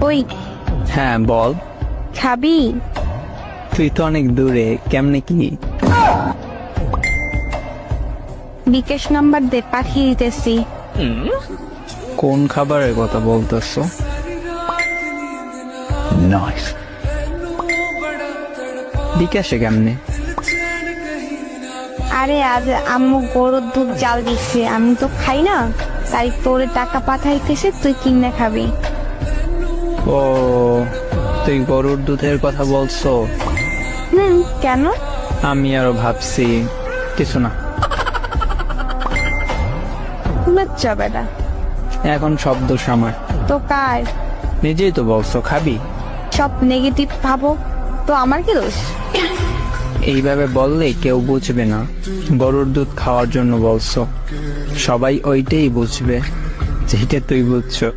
ওই হ্যাঁ বল। খাবি? তুই তো অনেক দূরে, কেমনে কি? বিকাশ নাম্বার দে, পাঠিয়ে দিতেছি। কোন খাবারের কথা বলতেছো? নাইস। বিকাশে কেমনে? আরে আজ আম্মু গরুর দুধ জাল দিচ্ছে, আমি তো খাই না, তাই তোরে টাকা পাঠাইতেছে, তুই কিনে খাবি। ও, তুই গরুর দুধের কথা বলছো? কেন? আমি আরো ভাবছি কিছু না। লজ্জা বেটা। এখন সব দোষ আমার। তো কার? নিজেই তো বলছো খাবি। সব নেগেটিভ ভাবো তো আমার কি দোষ? এইভাবে বললে কেউ বুঝবে না গরুর দুধ খাওয়ার জন্য বলছো। সবাই ওইটাই বুঝবে যেটা তুই বুঝছো।